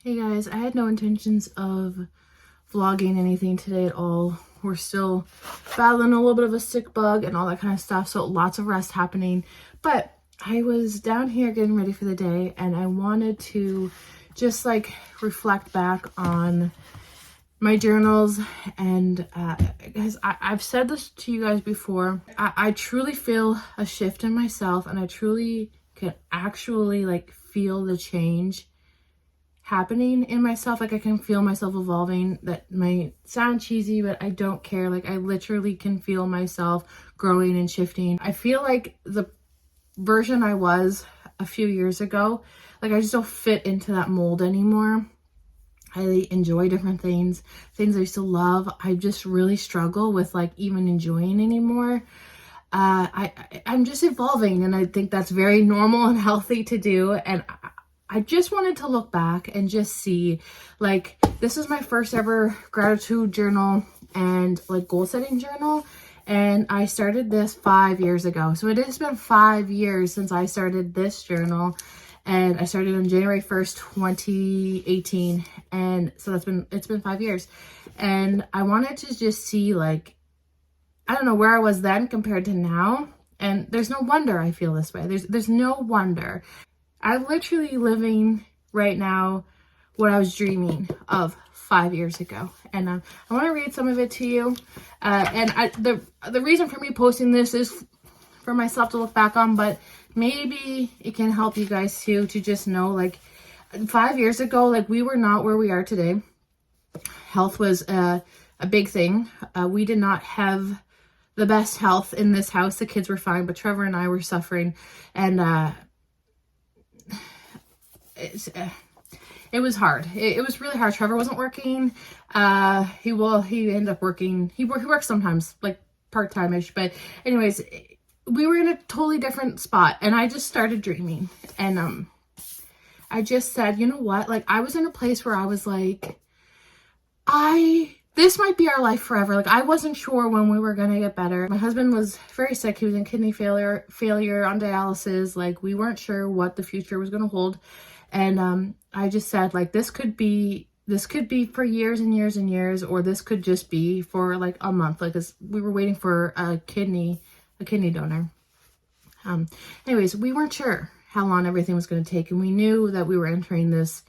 Hey guys, I had no intentions of vlogging anything today at all. We're still battling a little bit of a sick bug and all that kind of stuff, so lots of rest happening. But I was down here getting ready for the day and I wanted to just like reflect back on my journals and because I've said this to you guys before, I truly feel a shift in myself and I truly can actually like feel the change happening in myself. Like I can feel myself evolving. That might sound cheesy, but I don't care. Like I literally can feel myself growing and shifting. I feel like the version I was a few years ago, like I just don't fit into that mold anymore. I enjoy different things I used to love. I just really struggle with like even enjoying anymore. I'm just evolving and I think that's very normal and healthy to do. And I just wanted to look back and just see, like, this is my first ever gratitude journal and like goal setting journal. And I started this 5 years ago. So it has been 5 years since I started this journal. And I started on January 1st, 2018. And so it's been 5 years. And I wanted to just see, like, I don't know where I was then compared to now. And there's no wonder I feel this way. There's no wonder. I'm literally living right now what I was dreaming of 5 years ago. And I want to read some of it to you. The reason for me posting this is for myself to look back on, but maybe it can help you guys too, to just know, like, 5 years ago, like, we were not where we are today. Health was a big thing. We did not have the best health in this house. The kids were fine, but Trevor and I were suffering. And it was hard. It was really hard. Trevor wasn't working. He ended up working. He works sometimes, like part-time-ish. But anyways, we were in a totally different spot. And I just started dreaming. And I just said, you know what? Like, I was in a place where I was like, this might be our life forever. Like, I wasn't sure when we were going to get better. My husband was very sick. He was in kidney failure on dialysis. Like, we weren't sure what the future was going to hold. And I just said, like, this could be for years and years and years, or this could just be for like a month. Like, we were waiting for a kidney donor. Anyways, we weren't sure how long everything was going to take. And we knew that we were entering this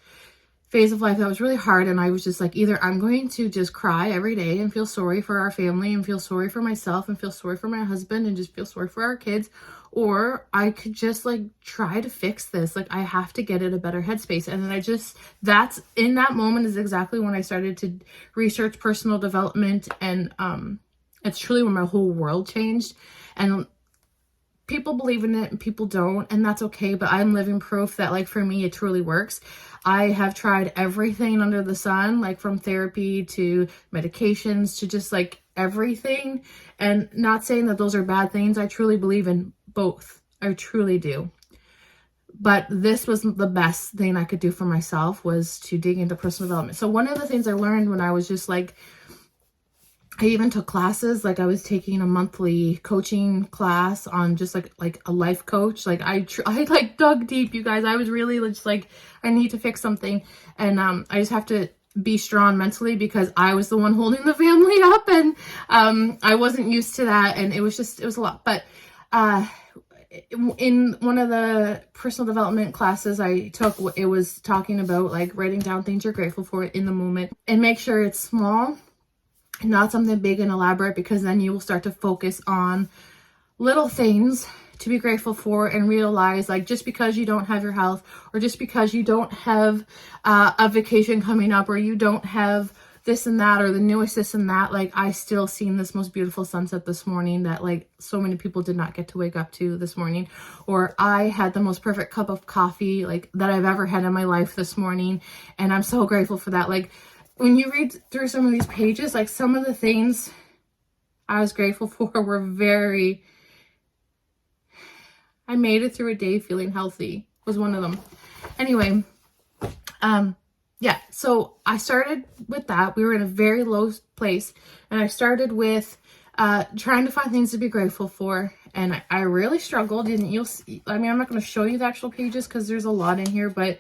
phase of life that was really hard. And I was just like, either I'm going to just cry every day and feel sorry for our family and feel sorry for myself and feel sorry for my husband and just feel sorry for our kids, or I could just like try to fix this. Like, I have to get in a better headspace. And then that's in that moment is exactly when I started to research personal development. And it's truly when my whole world changed. And people believe in it and people don't, and that's okay. But I'm living proof that, like, for me, it truly works. I have tried everything under the sun, like from therapy to medications to just like everything. And not saying that those are bad things. I truly believe in both. I truly do. But this was the best thing I could do for myself, was to dig into personal development. So one of the things I learned when I was just like, I even took classes. Like, I was taking a monthly coaching class on just like a life coach. Like, I like dug deep, you guys. I was really just like, I need to fix something. And I just have to be strong mentally, because I was the one holding the family up, and I wasn't used to that. And it was a lot. But in one of the personal development classes I took, it was talking about like writing down things you're grateful for in the moment, and make sure it's small, not something big and elaborate, because then you will start to focus on little things to be grateful for, and realize, like, just because you don't have your health, or just because you don't have a vacation coming up, or you don't have this and that, or the newest this and that, like, I still seen this most beautiful sunset this morning that like so many people did not get to wake up to this morning, or I had the most perfect cup of coffee like that I've ever had in my life this morning, and I'm so grateful for that. Like, when you read through some of these pages, like, some of the things I was grateful for were I made it through a day feeling healthy was one of them. Anyway, yeah, so I started with that. We were in a very low place, and I started with trying to find things to be grateful for. And I really struggled, and you'll see, I mean, I'm not going to show you the actual pages because there's a lot in here, but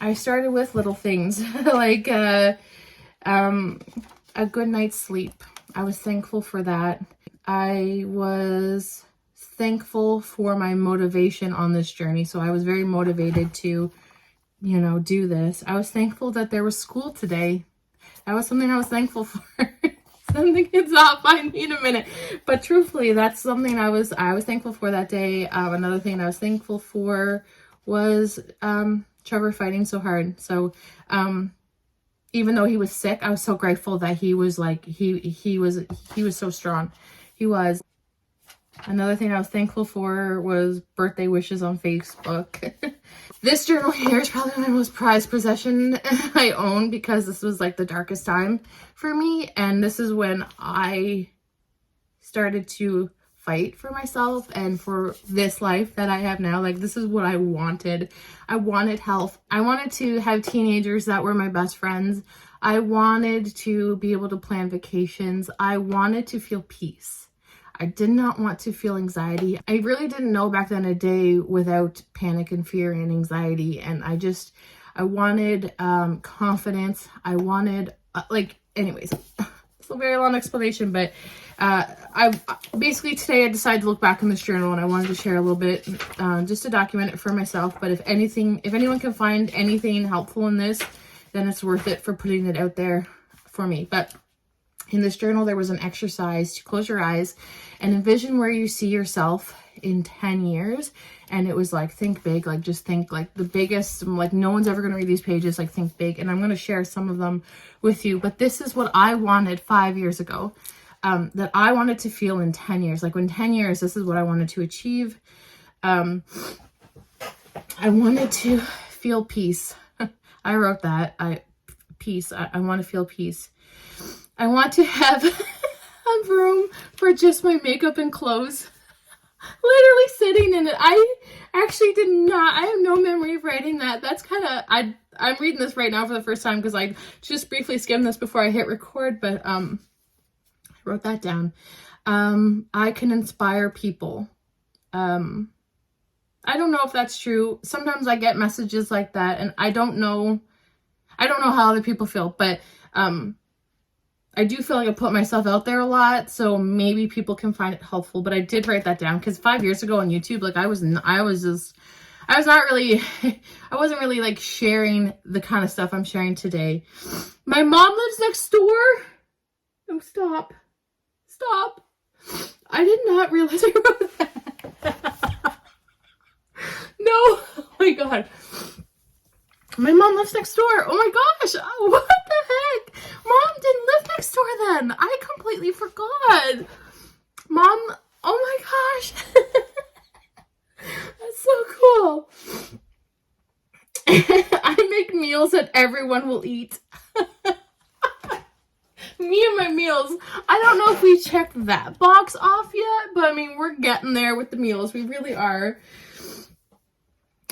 I started with little things like a good night's sleep. I was thankful for that. I was thankful for my motivation on this journey. So I was very motivated to, you know, do this. I was thankful that there was school today. That was something I was thankful for. Something it's off. I need a minute. But truthfully, that's something I was thankful for that day. Another thing I was thankful for was Trevor fighting so hard. So even though he was sick, I was so grateful that he was like he was so strong. He was. Another thing I was thankful for was birthday wishes on Facebook. This journal here is probably my most prized possession I own, because this was like the darkest time for me. And this is when I started to fight for myself and for this life that I have now. Like, this is what I wanted. I wanted health. I wanted to have teenagers that were my best friends. I wanted to be able to plan vacations. I wanted to feel peace. I did not want to feel anxiety. I really didn't know back then a day without panic and fear and anxiety. And I wanted confidence. I wanted, anyways, it's a very long explanation, but I basically today I decided to look back in this journal, and I wanted to share a little bit just to document it for myself. But if anyone can find anything helpful in this, then it's worth it for putting it out there for me. But in this journal, there was an exercise to close your eyes and envision where you see yourself in 10 years. And it was like, think big, like just think like the biggest, like no one's ever going to read these pages, like think big. And I'm going to share some of them with you. But this is what I wanted 5 years ago, that I wanted to feel in 10 years. Like in 10 years, this is what I wanted to achieve. I wanted to feel peace. I wrote that. Peace. I want to feel peace. I want to have a room for just my makeup and clothes. Literally sitting in it. I actually did not. I have no memory of writing that. That's kind of, I'm reading this right now for the first time because I just briefly skimmed this before I hit record, but I wrote that down. I can inspire people. I don't know if that's true. Sometimes I get messages like that, and I don't know how other people feel, but I do feel like I put myself out there a lot, so maybe people can find it helpful. But I did write that down because 5 years ago on YouTube, like I wasn't really like sharing the kind of stuff I'm sharing today. My mom lives next door. No, stop. I did not realize I wrote that. No, oh my God. My mom lives next door. Oh my gosh. Oh, what the heck? Mom didn't live next door then. I completely forgot. Mom, oh my gosh. That's so cool. I make meals that everyone will eat. Me and my meals. I don't know if we checked that box off yet, but I mean, we're getting there with the meals. We really are.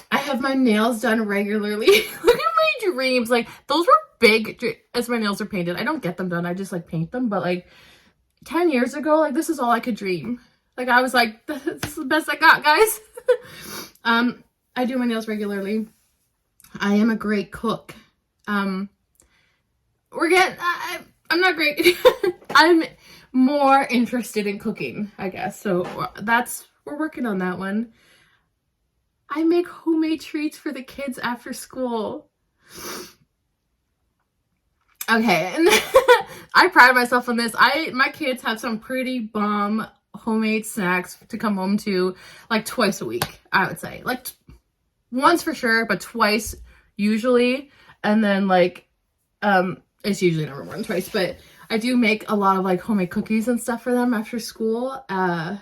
I have my nails done regularly. Look at my dreams. Like, those were big as my nails are painted. I don't get them done. I just like paint them. But like 10 years ago, like this is all I could dream. Like I was like, this is the best I got, guys. I do my nails regularly. I am a great cook. I'm not great. I'm more interested in cooking, I guess. So we're working on that one. I make homemade treats for the kids after school. Okay, and I pride myself on this. My kids have some pretty bomb homemade snacks to come home to like twice a week, I would say. Like once for sure, but twice usually. And then like, it's usually never more than twice, but I do make a lot of like homemade cookies and stuff for them after school. Wow,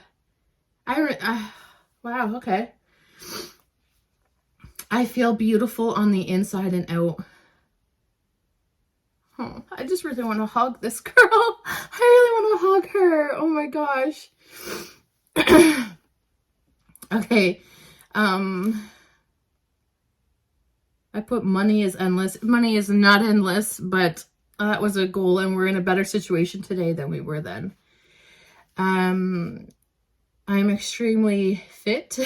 okay. I feel beautiful on the inside and out. Oh, I just really want to hug this girl. I really want to hug her. Oh my gosh. Okay. I put money is endless. Money is not endless, but that was a goal, and we're in a better situation today than we were then. I'm extremely fit.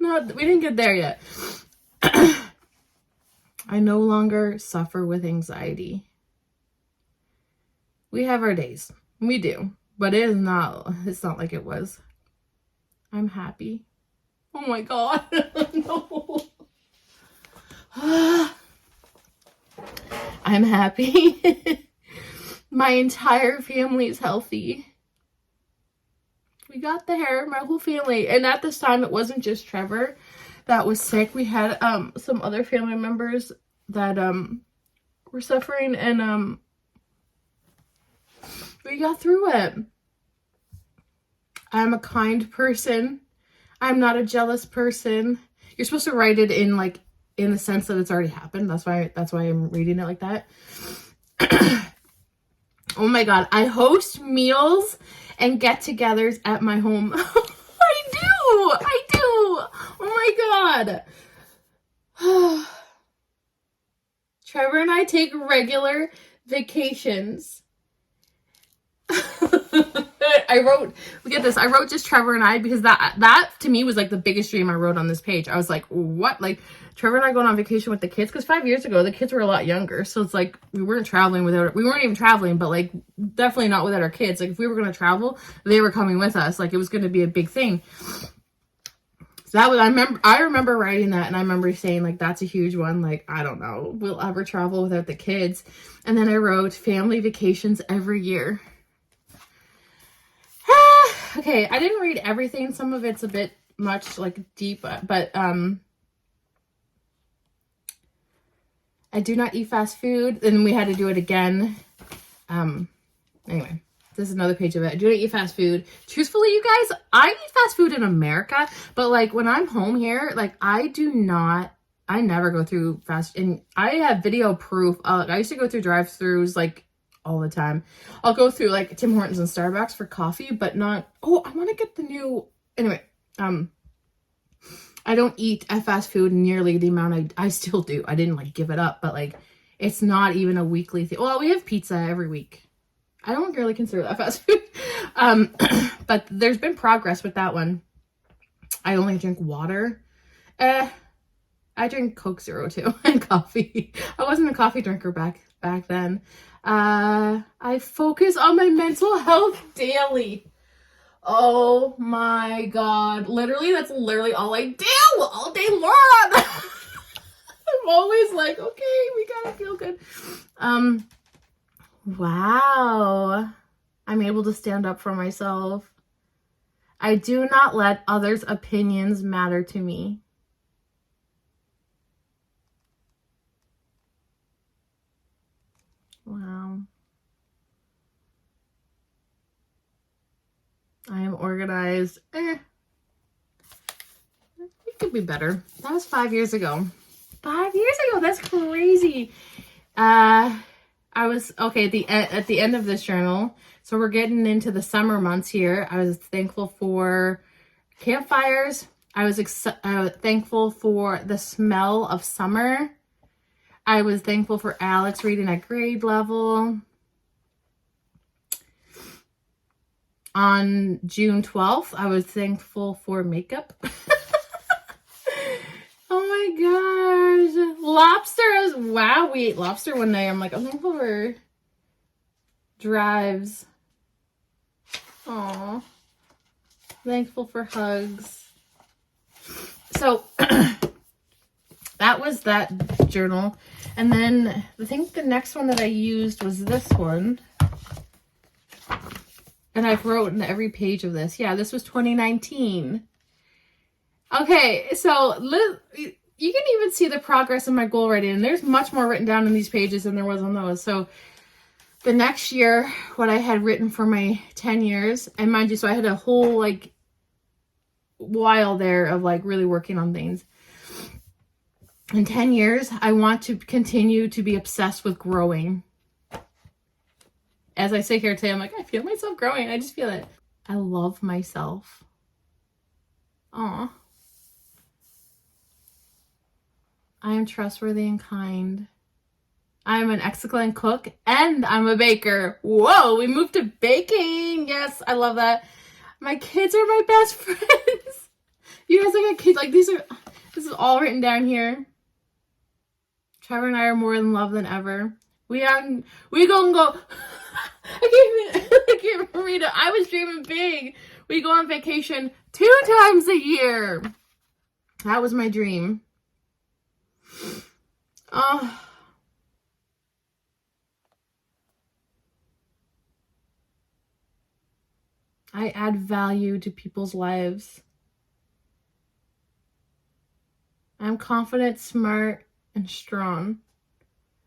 We didn't get there yet. I no longer suffer with anxiety. We have our days. We do. But it's not like it was. I'm happy. Oh my God. No. I'm happy. My entire family is healthy. We got there, my whole family. And at this time, it wasn't just Trevor that was sick. We had some other family members that were suffering, and we got through it. I'm a kind person. I'm not a jealous person. You're supposed to write it in like in the sense that it's already happened. That's why I'm reading it like that. Oh my God. I host meals and get-togethers at my home. I do. Oh my God. Trevor and I take regular vacations. I wrote just Trevor and I, because that to me was like the biggest dream I wrote on this page. I was like, what? Like, Trevor and I going on vacation with the kids? Because 5 years ago, the kids were a lot younger. So it's like, we weren't even traveling, but like, definitely not without our kids. Like, if we were going to travel, they were coming with us. Like, it was going to be a big thing. So that was, I remember writing that, and I remember saying, like, that's a huge one. Like, I don't know, we'll ever travel without the kids. And then I wrote family vacations every year. Okay, I didn't read everything. Some of it's a bit much, like, deep, but I do not eat fast food. And we had to do it again. Anyway, this is another page of it. I do not eat fast food. Truthfully, you guys, I eat fast food in America, but like when I'm home here, like I never go through fast, and I have video proof. I used to go through drive-thrus like all the time. I'll go through like Tim Hortons and Starbucks for coffee, but not, oh, I want to get the new, anyway, I don't eat at fast food nearly the amount I still do. I didn't like give it up, but like, it's not even a weekly thing. Well, we have pizza every week. I don't really consider that fast food. But there's been progress with that one. I only drink water. I drink Coke Zero too, and coffee. I wasn't a coffee drinker back then. I focus on my mental health daily. Oh my God. Literally, that's literally all I do all day long. I'm always like, okay, we gotta feel good. Wow. I'm able to stand up for myself. I do not let others' opinions matter to me. Wow. I am organized. It could be better. That was 5 years ago. 5 years ago. That's crazy. I was, okay, at the end of this journal, so we're getting into the summer months here. I was thankful for campfires. I was thankful for the smell of summer. I was thankful for Alex reading at grade level. On June 12th, I was thankful for makeup. Oh my gosh. Lobster. Wow, we ate lobster one day. I'm like, I'm thankful for drives. Aw. Thankful for hugs. So, that was that journal. And then I think the next one that I used was this one. And I've written every page of this. Yeah, this was 2019. Okay, so you can even see the progress in my goal writing. And there's much more written down in these pages than there was on those. So the next year, what I had written for my 10 years, and mind you, so I had a whole like while there of like really working on things. In 10 years, I want to continue to be obsessed with growing. As I sit here today, I'm like, I feel myself growing. I just feel it. I love myself. Aw. I am trustworthy and kind. I am an excellent cook, and I'm a baker. Whoa, we moved to baking. Yes, I love that. My kids are my best friends. You guys, I got kids. Like, this is all written down here. Trevor and I are more in love than ever. We gonna go. I can't even read it. I was dreaming big. We go on vacation 2 times a year. That was my dream. Oh. I add value to people's lives. I'm confident, smart, and strong.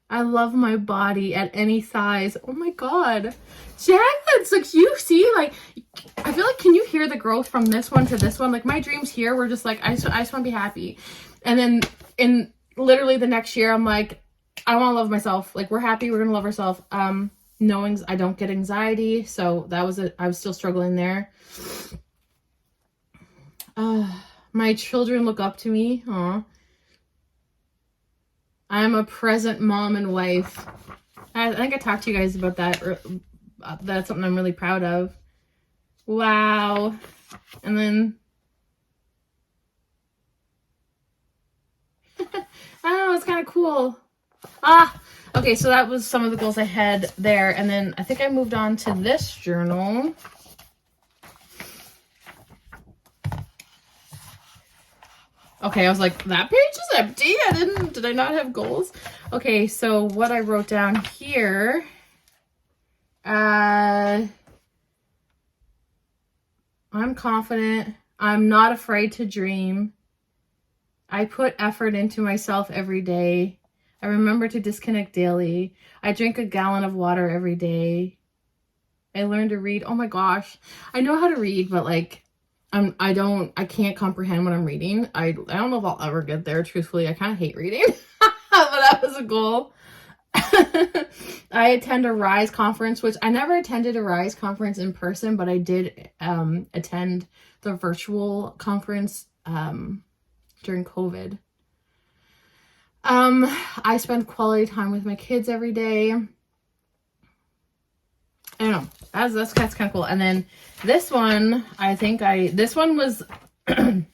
I love my body at any size. Oh my God. Jaclyn, like, you see, like, I feel like, can you hear the growth from this one to this one? Like, my dreams here were just like, I just want to be happy. And then in literally the next year, I'm like, I want to love myself. Like, we're happy. We're going to love ourselves. Knowing I don't get anxiety. So that was I was still struggling there. My children look up to me. Aw. I'm a present mom and wife. I think I talked to you guys about that. That's something I'm really proud of. Wow. And then, I don't know, it's kind of cool. Okay, so that was some of the goals I had there. And then I think I moved on to this journal. Okay, I was like, that page is empty. Did I not have goals? Okay, so what I wrote down here, I'm confident. I'm not afraid to dream. I put effort into myself every day. I remember to disconnect daily. I drink a gallon of water every day. I learned to read. Oh my gosh. I know how to read, but like, I can't comprehend what I'm reading. I don't know if I'll ever get there, truthfully. I kind of hate reading, but that was a goal. I attend a RISE conference, which I never attended a RISE conference in person, but I did attend the virtual conference during COVID. I spend quality time with my kids every day. I don't know. That's kind of cool. And then this one, this one was, I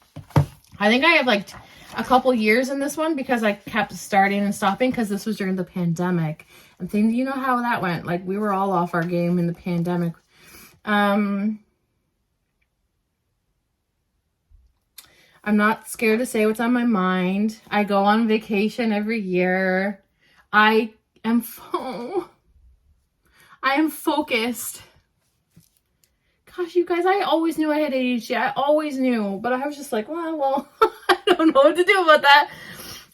think I have like a couple years in this one because I kept starting and stopping because this was during the pandemic and things, you know how that went. Like, we were all off our game in the pandemic. I'm not scared to say what's on my mind. I go on vacation every year. I am focused. Gosh, you guys, I always knew I had ADHD. I always knew, but I was just like, well, I don't know what to do about that.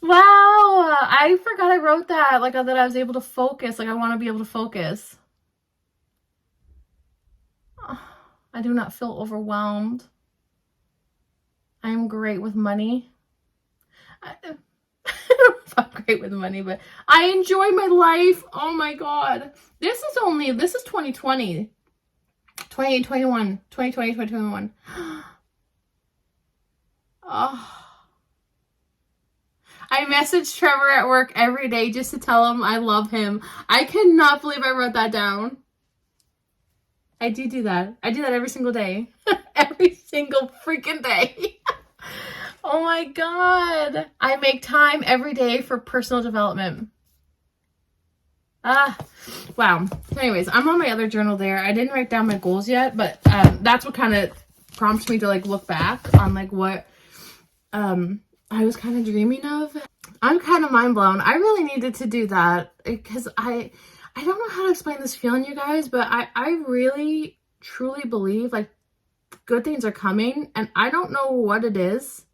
Wow, I forgot I wrote that, like, that I was able to focus. Like, I want to be able to focus. I do not feel overwhelmed. I am great with money. I don't know if I'm great with money, but I enjoy my life. Oh my God. This is 2020. 2021. 2020, 2021. Oh. I message Trevor at work every day just to tell him I love him. I cannot believe I wrote that down. I do that. I do that every single day. Every single freaking day. Oh my God. I make time every day for personal development. Wow. Anyways, I'm on my other journal there. I didn't write down my goals yet, but that's what kind of prompts me to like look back on like what I was kind of dreaming of. I'm kind of mind blown. I really needed to do that because I don't know how to explain this feeling, you guys, but I really truly believe like good things are coming, and I don't know what it is.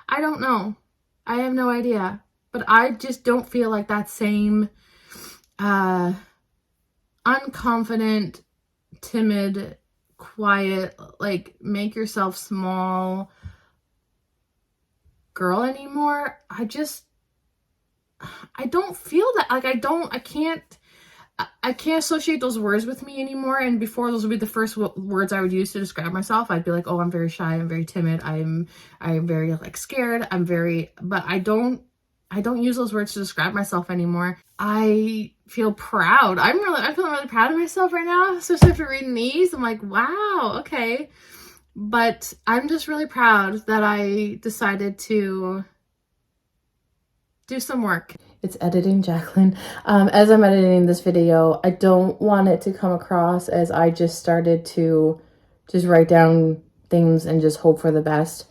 I don't know. I have no idea, but I just don't feel like that same unconfident, timid, quiet, like make yourself small girl anymore. I don't feel that. Like, I can't associate those words with me anymore. And before, those would be the first words I would use to describe myself. I'd be like, oh, I'm very shy. I'm very timid. I'm very like scared. But I don't use those words to describe myself anymore. I feel proud. I'm feeling really proud of myself right now, especially after reading these. I'm like, wow, okay. But I'm just really proud that I decided to do some work. It's editing, Jaclyn. As I'm editing this video, I don't want it to come across as I just started to just write down things and just hope for the best.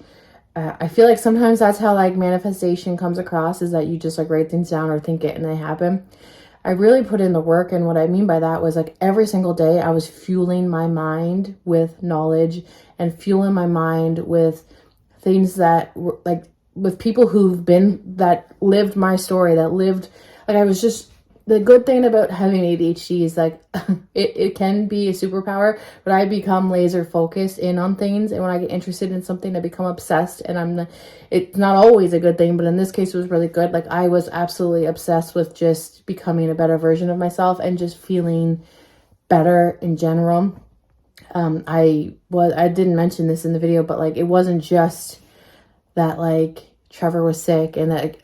I feel like sometimes that's how like manifestation comes across, is that you just like write things down or think it and they happen. I really put in the work, and what I mean by that was like every single day I was fueling my mind with knowledge and fueling my mind with things that were like with people that lived my story, that lived, like I was just, the good thing about having ADHD is like it can be a superpower, but I become laser focused in on things, and when I get interested in something I become obsessed, and it's not always a good thing, but in this case it was really good. Like I was absolutely obsessed with just becoming a better version of myself and just feeling better in general. I didn't mention this in the video, but like it wasn't just that like Trevor was sick and that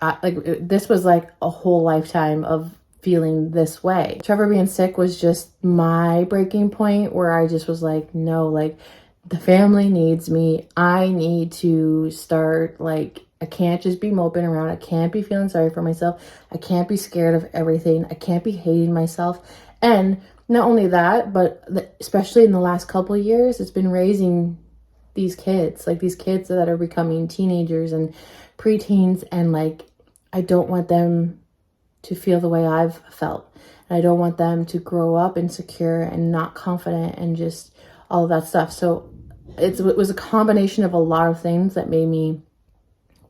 this was like a whole lifetime of feeling this way. Trevor being sick was just my breaking point where I just was like, no, like the family needs me. I need to start, like, I can't just be moping around. I can't be feeling sorry for myself. I can't be scared of everything. I can't be hating myself. And not only that, but especially in the last couple of years, it's been raising these kids that are becoming teenagers and preteens, and like I don't want them to feel the way I've felt, and I don't want them to grow up insecure and not confident and just all of that stuff. So it was a combination of a lot of things that made me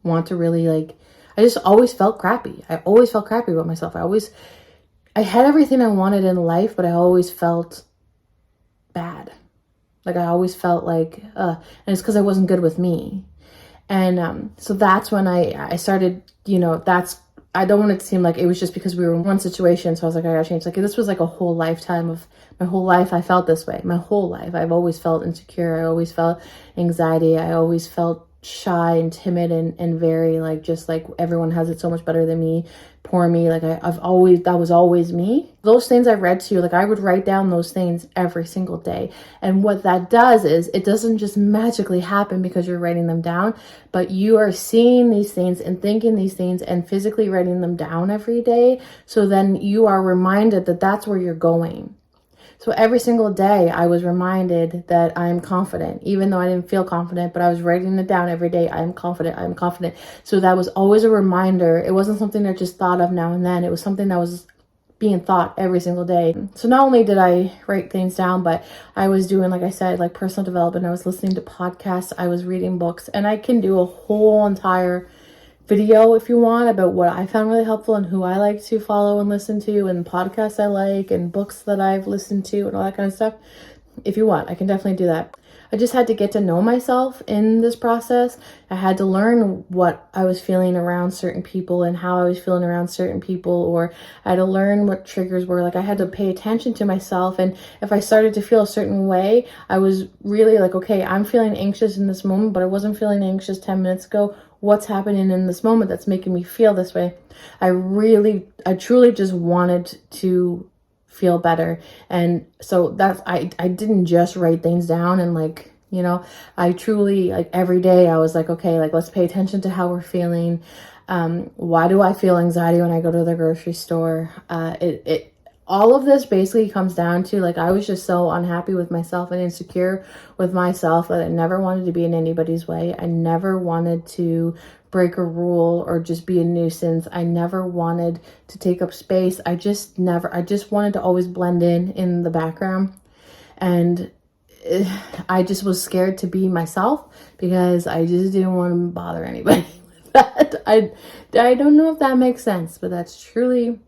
want to really, like, I just always felt crappy. I always felt crappy about myself. I had everything I wanted in life, but I always felt bad. Like I always felt like, and it's because I wasn't good with me. And so that's when I started, I don't want it to seem like it was just because we were in one situation. So I was like, I gotta change. Like this was like a whole lifetime of my whole life. I felt this way. My whole life. I've always felt insecure. I always felt anxiety. I always felt shy and timid and very like, just like everyone has it so much better than me, poor me. Like that was always me. Those things I read to you, like I would write down those things every single day. And what that does is it doesn't just magically happen because you're writing them down, but you are seeing these things and thinking these things and physically writing them down every day. So then you are reminded that that's where you're going. So every single day I was reminded that I'm confident, even though I didn't feel confident, but I was writing it down every day. I'm confident. I'm confident. So that was always a reminder. It wasn't something I just thought of now and then. It was something that was being thought every single day. So not only did I write things down, but I was doing, like I said, like personal development. I was listening to podcasts. I was reading books, and I can do a whole entire video if you want about what I found really helpful and who I like to follow and listen to, and podcasts I like and books that I've listened to and all that kind of stuff. If you want, I can definitely do that. I just had to get to know myself in this process. I had to learn what I was feeling around certain people and how I was feeling around certain people, or I had to learn what triggers were. Like I had to pay attention to myself, and if I started to feel a certain way, I was really like, okay, I'm feeling anxious in this moment, but I wasn't feeling anxious 10 minutes ago. What's happening in this moment that's making me feel this way? I truly just wanted to feel better. And so that's, I didn't just write things down and like, I truly, like every day I was like, okay, like let's pay attention to how we're feeling. Why do I feel anxiety when I go to the grocery store? All of this basically comes down to, like, I was just so unhappy with myself and insecure with myself that I never wanted to be in anybody's way. I never wanted to break a rule or just be a nuisance. I never wanted to take up space. I just wanted to always blend in the background. And I just was scared to be myself because I just didn't want to bother anybody with that. I don't know if that makes sense, but that's truly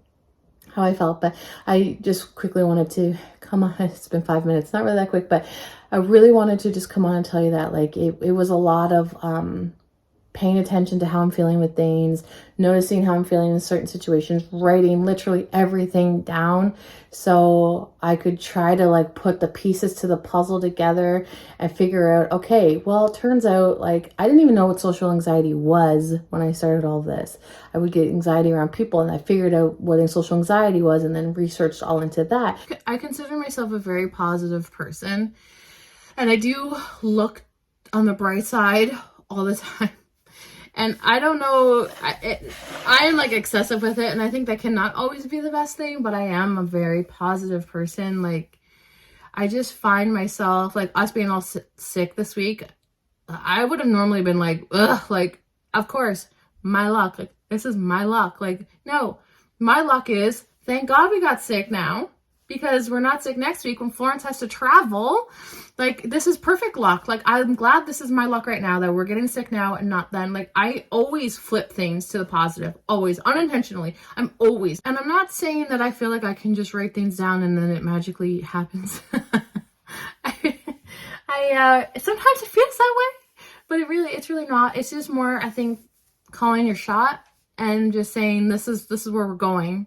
how I felt. But I just quickly wanted to come on. It's been 5 minutes, not really that quick, but I really wanted to just come on and tell you that, like, it was a lot of paying attention to how I'm feeling with things, noticing how I'm feeling in certain situations, writing literally everything down so I could try to like put the pieces to the puzzle together and figure out, okay, well, it turns out like I didn't even know what social anxiety was when I started all this. I would get anxiety around people, and I figured out what social anxiety was and then researched all into that. I consider myself a very positive person, and I do look on the bright side all the time. And I don't know, I am like excessive with it, and I think that cannot always be the best thing, but I am a very positive person. Like, I just find myself, like, us being all sick this week, I would have normally been like, ugh, like, of course, my luck. Like, this is my luck. Like, no, my luck is, thank God we got sick now, because we're not sick next week when Florence has to travel. Like, this is perfect luck. Like, I'm glad this is my luck right now, that we're getting sick now and not then. Like, I always flip things to the positive, always, unintentionally. And I'm not saying that I feel like I can just write things down and then it magically happens. I sometimes it feels that way, but it's really not. It's just more, I think, calling your shot and just saying, this is where we're going,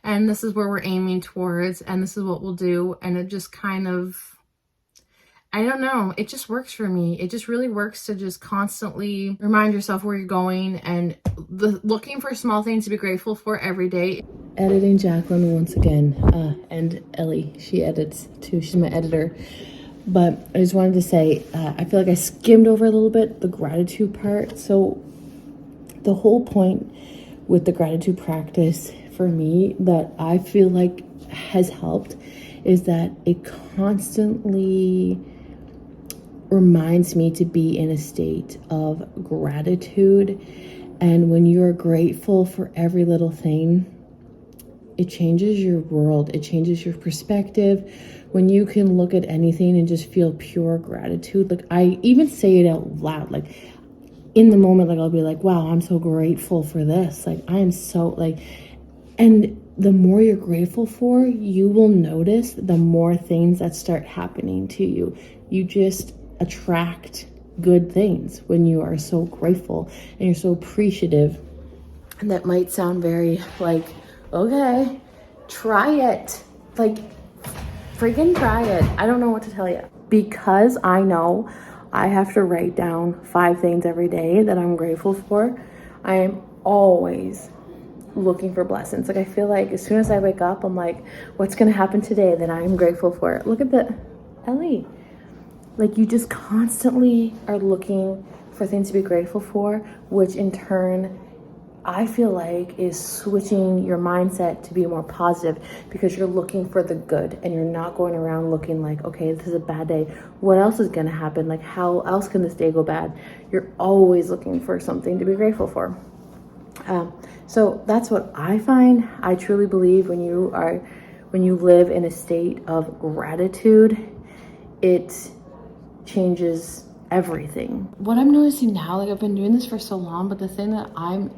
and this is where we're aiming towards, and this is what we'll do. And it just kind of, I don't know, it just works for me. It just really works to just constantly remind yourself where you're going, and looking for small things to be grateful for every day. Editing Jaclyn once again, and Ellie, she edits too. She's my editor. But I just wanted to say, I feel like I skimmed over a little bit the gratitude part. So the whole point with the gratitude practice for me that I feel like has helped is that it constantly reminds me to be in a state of gratitude. And when you're grateful for every little thing, it changes your world. It changes your perspective. When you can look at anything and just feel pure gratitude. Like, I even say it out loud. Like, in the moment, like, I'll be like, wow, I'm so grateful for this. Like, I am so, like, and the more you're grateful for, you will notice the more things that start happening to you. You just attract good things when you are so grateful and you're so appreciative. And that might sound very like, okay, try it. Like, freaking try it. I don't know what to tell you. Because I know I have to write down 5 things every day that I'm grateful for, I am always looking for blessings. Like, I feel like as soon as I wake up, I'm like, what's going to happen today that I'm grateful for? Look at the Ellie. Like, you just constantly are looking for things to be grateful for, which in turn, I feel like is switching your mindset to be more positive, because you're looking for the good and you're not going around looking like, okay, this is a bad day. What else is going to happen? Like, how else can this day go bad? You're always looking for something to be grateful for. So that's what I find. I truly believe when you live in a state of gratitude, it changes everything. What I'm noticing now, like, I've been doing this for so long, but the thing that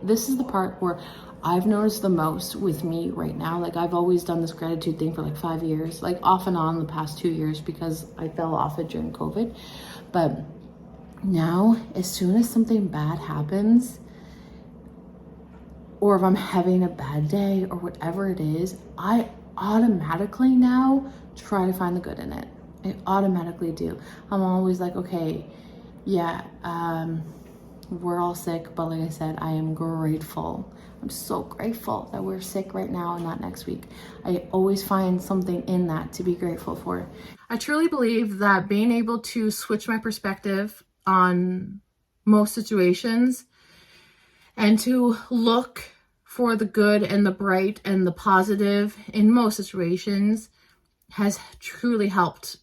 this is the part where I've noticed the most with me right now. Like, I've always done this gratitude thing for like 5 years, like off and on the past 2 years, because I fell off it during COVID. But now, as soon as something bad happens, or if I'm having a bad day or whatever it is, I automatically now try to find the good in it. I automatically do. I'm always like, okay, yeah, we're all sick, but like I said, I am grateful. I'm so grateful that we're sick right now and not next week. I always find something in that to be grateful for. I truly believe that being able to switch my perspective on most situations and to look for the good and the bright and the positive in most situations has truly helped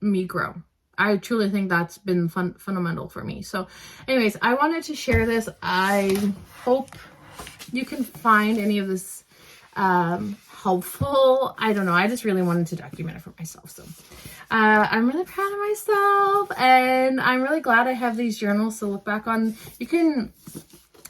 me grow. I truly think that's been fundamental for me. So anyways, I wanted to share this. I hope you can find any of this helpful. I don't know. I just really wanted to document it for myself. So I'm really proud of myself, and I'm really glad I have these journals to look back on.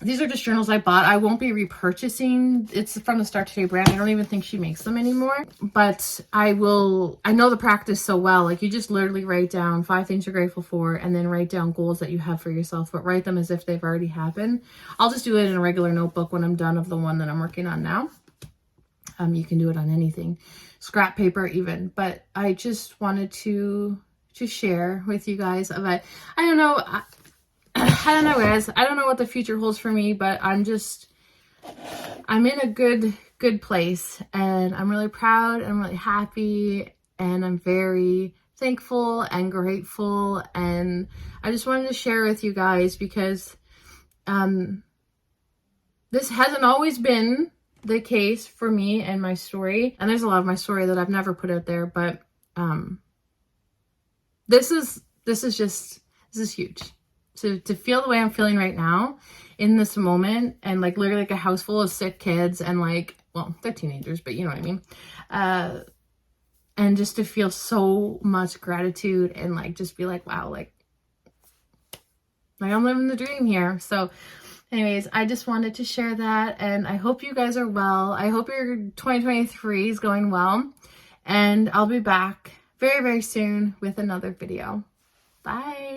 These are just journals I bought. I won't be repurchasing. It's from the Start Today brand. I don't even think she makes them anymore. But I know the practice so well. Like, you just literally write down 5 things you're grateful for, and then write down goals that you have for yourself, but write them as if they've already happened. I'll just do it in a regular notebook when I'm done of the one that I'm working on now. You can do it on anything, scrap paper even. But I just wanted to share with you guys about, I don't know, guys. I don't know what the future holds for me, but I'm in a good place, and I'm really proud. I'm really happy, and I'm very thankful and grateful. And I just wanted to share with you guys, because This hasn't always been the case for me and my story. And there's a lot of my story that I've never put out there, but this is huge. To feel the way I'm feeling right now in this moment, and like literally like a house full of sick kids, and like, well, they're teenagers, but you know what I mean. And just to feel so much gratitude and like just be like, wow, like I'm living the dream here. So anyways, I just wanted to share that, and I hope you guys are well. I hope your 2023 is going well, and I'll be back very, very soon with another video. Bye.